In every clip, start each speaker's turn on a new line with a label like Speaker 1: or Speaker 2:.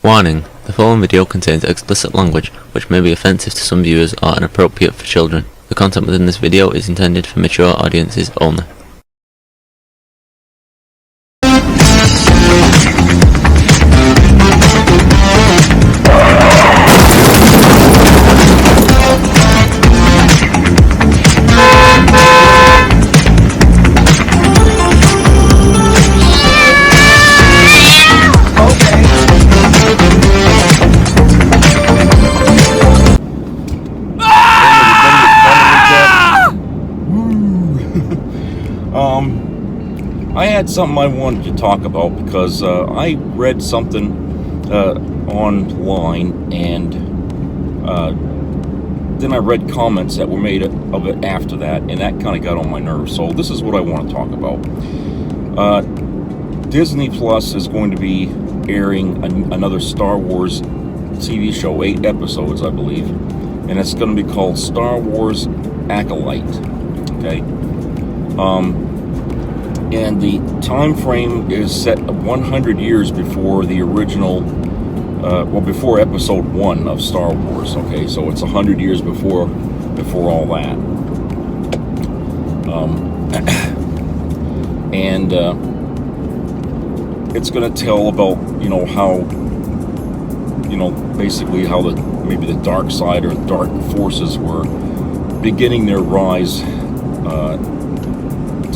Speaker 1: Warning: the following video contains explicit language which may be offensive to some viewers or inappropriate for children. The content within this video is intended for mature audiences only.
Speaker 2: I had something I wanted to talk about because I read something online, and then I read comments that were made of it after that, and that kind of got on my nerves. So this is what I want to talk about. Disney Plus is going to be airing another Star Wars TV show, 8 episodes, I believe, and it's going to be called Star Wars Acolyte. Okay. And the time frame is set 100 years before the original, before episode 1 of Star Wars. Okay, so it's 100 years before all that. And it's going to tell about, how, basically how maybe the dark side or dark forces were beginning their rise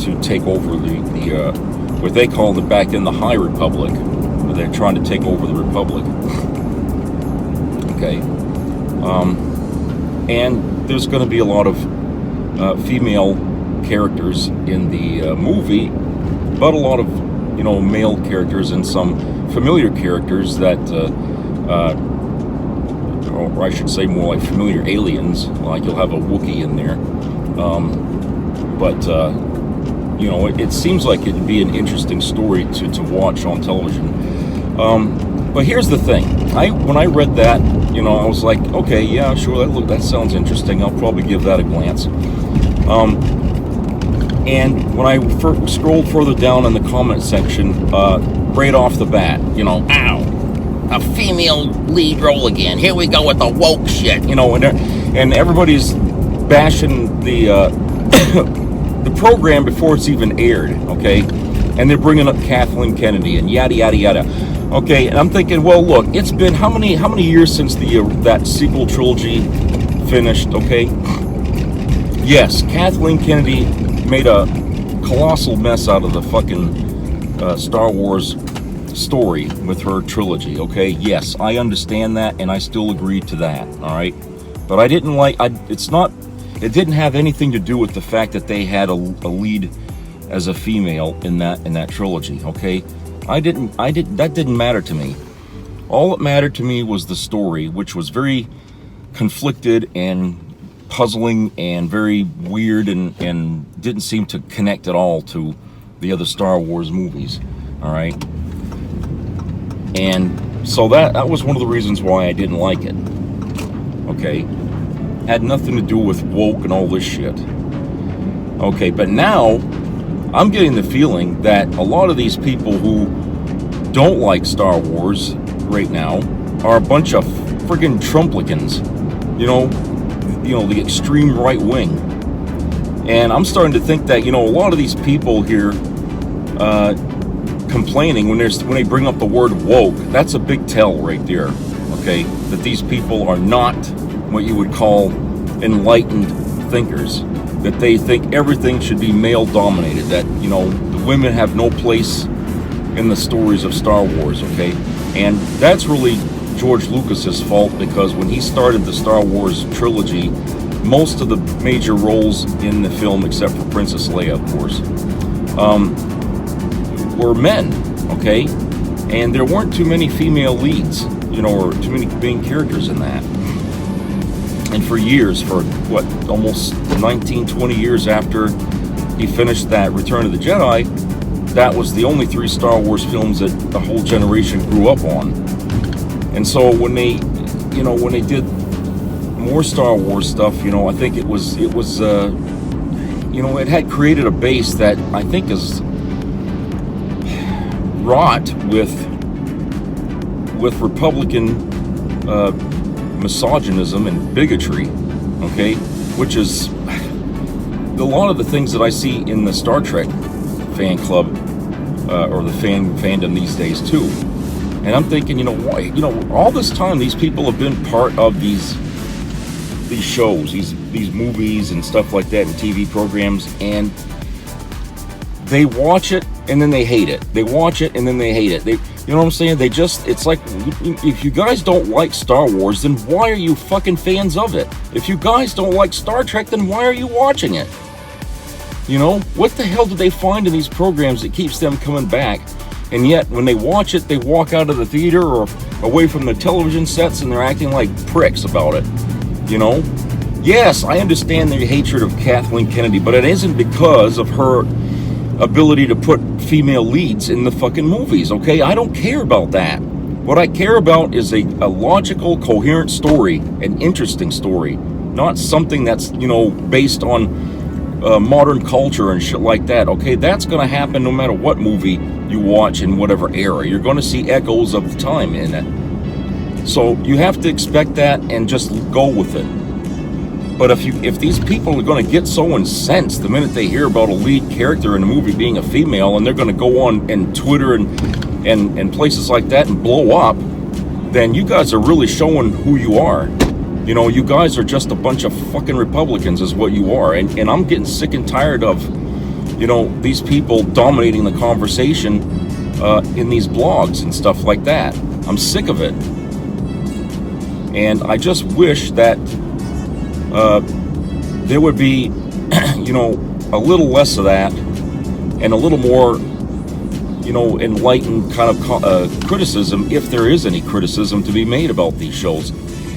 Speaker 2: to take over the what they call back in the High Republic, where they're trying to take over the Republic. Okay, and there's going to be a lot of female characters in the movie, but a lot of male characters and some familiar characters that, or I should say more like familiar aliens. Like you'll have a Wookiee in there, but. It seems like it'd be an interesting story to watch on television. But here's the thing. When I read that, I was like, okay, yeah, sure, that sounds interesting. I'll probably give that a glance. And when I scrolled further down in the comment section, right off the bat,
Speaker 3: ow, a female lead role again. Here we go with the woke shit.
Speaker 2: And everybody's bashing the the program before it's even aired, okay? And they're bringing up Kathleen Kennedy and yada yada yada. Okay, and I'm thinking, well, look, it's been how many years since that sequel trilogy finished, okay? Yes, Kathleen Kennedy made a colossal mess out of the fucking Star Wars story with her trilogy, okay? Yes, I understand that, and I still agree to that, all right? But I didn't like, it didn't have anything to do with the fact that they had a lead as a female in that trilogy, okay? That didn't matter to me. All that mattered to me was the story, which was very conflicted and puzzling and very weird and didn't seem to connect at all to the other Star Wars movies, all right? And so that was one of the reasons why I didn't like it, okay? Had nothing to do with woke and all this shit. Okay, but now I'm getting the feeling that a lot of these people who don't like Star Wars right now are a bunch of friggin' Trumplicans, the extreme right wing. And I'm starting to think that, a lot of these people here complaining when they bring up the word woke, that's a big tell right there, okay? That these people are not what you would call enlightened thinkers, that they think everything should be male dominated, that the women have no place in the stories of Star Wars, okay? And that's really George Lucas's fault, because when he started the Star Wars trilogy, most of the major roles in the film, except for Princess Leia, of course, were men, okay? And there weren't too many female leads, or too many main characters in that. And for years, for almost 19, 20 years after he finished that Return of the Jedi, that was the only 3 Star Wars films that the whole generation grew up on. And so when they did more Star Wars stuff, I think it had created a base that I think is wrought with with Republican misogynism and bigotry, okay, which is a lot of the things that I see in the Star Trek fan club or the fandom these days too. And I'm thinking, why? All this time these people have been part of these shows, these movies and stuff like that, and TV programs, and they watch it and then they hate it. They watch it and then they hate it. You know what I'm saying? It's like, if you guys don't like Star Wars, then why are you fucking fans of it? If you guys don't like Star Trek, then why are you watching it? What the hell do they find in these programs that keeps them coming back? And yet, when they watch it, they walk out of the theater or away from the television sets and they're acting like pricks about it. Yes, I understand their hatred of Kathleen Kennedy, but it isn't because of her ability to put female leads in the fucking movies, okay? I don't care about that. What I care about is a logical, coherent story, an interesting story, not something that's, based on modern culture and shit like that, okay? That's going to happen no matter what movie you watch in whatever era. You're going to see echoes of the time in it. So you have to expect that and just go with it. But if these people are going to get so incensed the minute they hear about a lead character in a movie being a female, and they're going to go on and Twitter and places like that and blow up, then you guys are really showing who you are. You guys are just a bunch of fucking Republicans is what you are. And I'm getting sick and tired of, these people dominating the conversation in these blogs and stuff like that. I'm sick of it. And I just wish that there would be, a little less of that and a little more, enlightened kind of criticism, if there is any criticism to be made about these shows.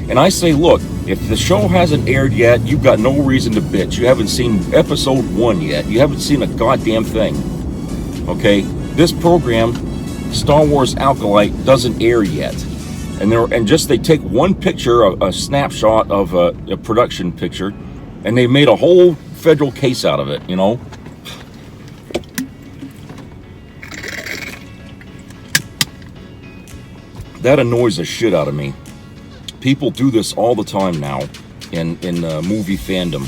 Speaker 2: And I say, look, if the show hasn't aired yet, you've got no reason to bitch. You haven't seen episode 1 yet. You haven't seen a goddamn thing. Okay? This program, Star Wars Alkalite, doesn't air yet. And they take one picture, a snapshot of a production picture, and they made a whole federal case out of it, That annoys the shit out of me. People do this all the time now in movie fandom.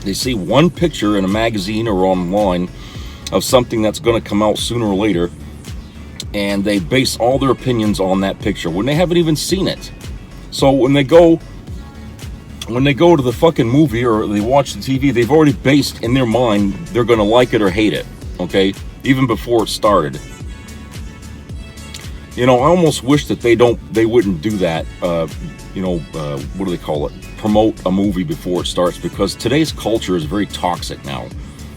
Speaker 2: They see one picture in a magazine or online of something that's going to come out sooner or later, and they base all their opinions on that picture when they haven't even seen it. So when they go to the fucking movie or they watch the TV, they've already based in their mind they're going to like it or hate it, okay? Even before it started. I almost wish that they wouldn't do that, what do they call it? Promote a movie before it starts, because today's culture is very toxic now.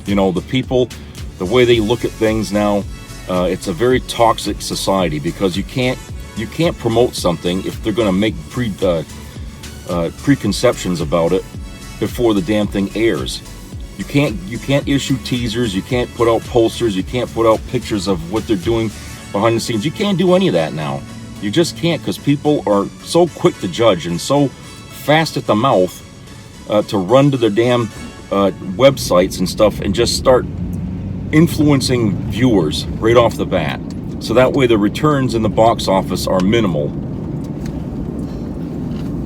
Speaker 2: The people, the way they look at things now, it's a very toxic society, because you can't promote something if they're going to make preconceptions about it before the damn thing airs. You can't issue teasers, you can't put out posters, you can't put out pictures of what they're doing behind the scenes. You can't do any of that now. You just can't, because people are so quick to judge and so fast at the mouth to run to their damn websites and stuff and just start influencing viewers right off the bat. So that way the returns in the box office are minimal.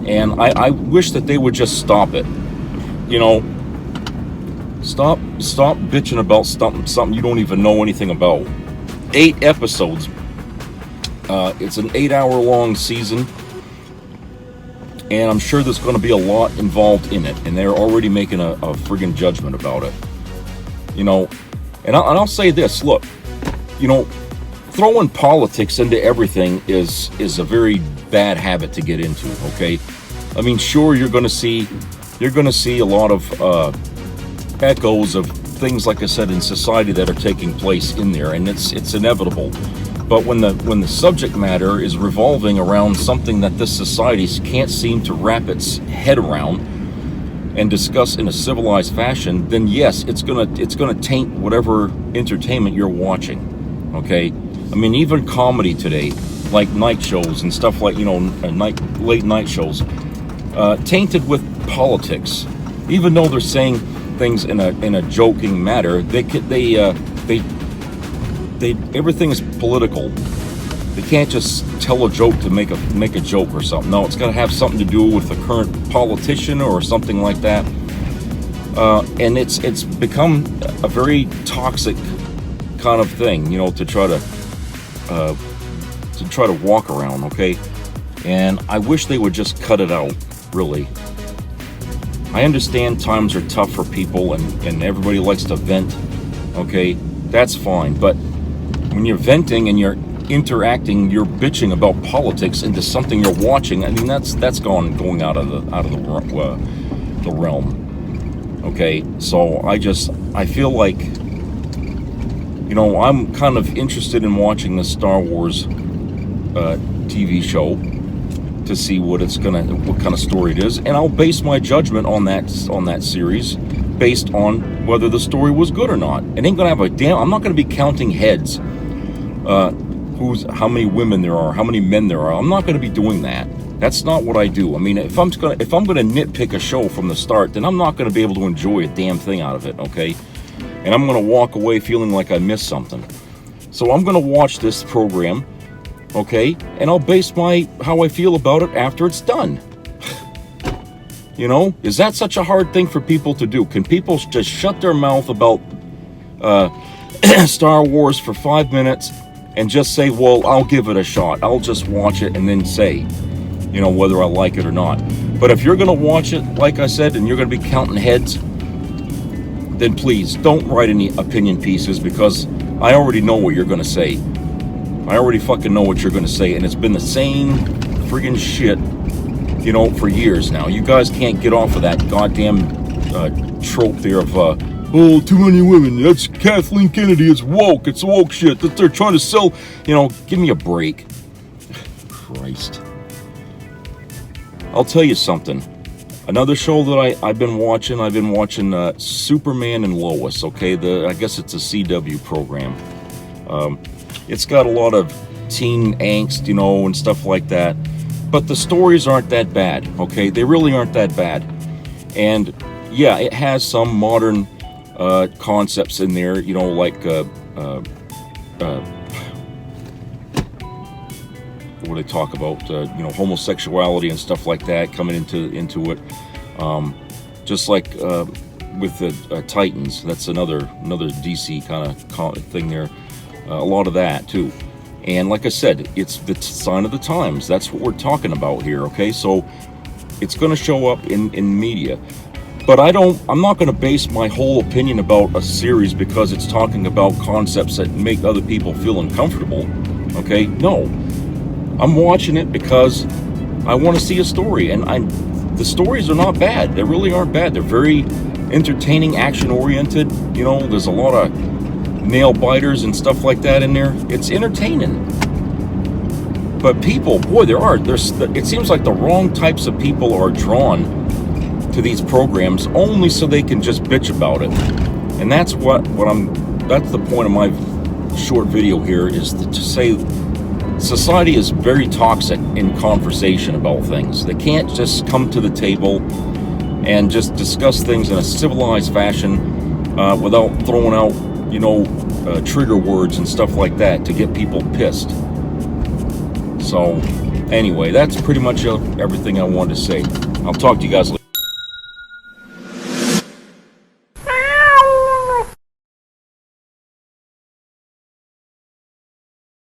Speaker 2: And I wish that they would just stop it. Stop bitching about something you don't even know anything about. 8 episodes. It's an 8-hour-long season, and I'm sure there's going to be a lot involved in it, and they're already making a friggin' judgment about it. And I'll say this: look, throwing politics into everything is a very bad habit to get into. Okay, I mean, sure, you're going to see a lot of echoes of things, like I said, in society that are taking place in there, and it's inevitable. But when the subject matter is revolving around something that this society can't seem to wrap its head around and discuss in a civilized fashion, then yes, it's gonna taint whatever entertainment you're watching. Okay, I mean, even comedy today, like night shows and stuff like late night shows, tainted with politics. Even though they're saying things in a joking manner, everything is political. They can't just tell a joke to make a joke or something. No, it's got to have something to do with the current politician or something like that. And it's become a very toxic kind of thing, you know, to try to walk around, okay? And I wish they would just cut it out, really. I understand times are tough for people and everybody likes to vent, okay? That's fine, but when you're venting and you're interacting, you're bitching about politics into something you're watching. I mean, that's going out of the realm. Okay, so I feel like, you know, I'm kind of interested in watching the Star Wars TV show to see what kind of story it is, and I'll base my judgment on that series based on whether the story was good or not. It ain't gonna have I'm not gonna be counting heads, how many women there are, how many men there are. I'm not gonna be doing that. That's not what I do. I mean, if I'm gonna nitpick a show from the start, then I'm not gonna be able to enjoy a damn thing out of it, okay? And I'm gonna walk away feeling like I missed something. So I'm gonna watch this program, okay, and I'll base how I feel about it after it's done. You know, is that such a hard thing for people to do? Can people just shut their mouth about Star Wars for 5 minutes and just say, well, I'll give it a shot. I'll just watch it and then say, you know, whether I like it or not. But if you're going to watch it, like I said, and you're going to be counting heads, then please don't write any opinion pieces, because I already know what you're going to say. I already fucking know what you're going to say, and it's been the same friggin' shit, you know, for years now. You guys can't get off of that goddamn trope there of, oh, too many women, that's Kathleen Kennedy, it's woke shit that they're trying to sell. You know, give me a break. Christ. I'll tell you something. Another show that I've been watching Superman and Lois, okay? I guess it's a CW program. It's got a lot of teen angst, you know, and stuff like that. But the stories aren't that bad, okay? They really aren't that bad. And yeah, it has some modern concepts in there, you know, like what they talk about, you know, homosexuality and stuff like that coming into it. Just like with the Titans, that's another DC kind of thing there. A lot of that too. And like I said, it's the sign of the times. That's what we're talking about here, okay? So it's going to show up in media. But I'm not going to base my whole opinion about a series because it's talking about concepts that make other people feel uncomfortable, okay? No. I'm watching it because I want to see a story, and the stories are not bad. They really aren't bad. They're very entertaining, action-oriented. You know, there's a lot of nail biters and stuff like that in there. It's entertaining. But people, boy, it seems like the wrong types of people are drawn to these programs only so they can just bitch about it. And that's that's the point of my short video here, is to say society is very toxic in conversation about things. They can't just come to the table and just discuss things in a civilized fashion without throwing out, you know, trigger words and stuff like that to get people pissed. So anyway, that's pretty much everything I wanted to say. I'll talk to you guys later.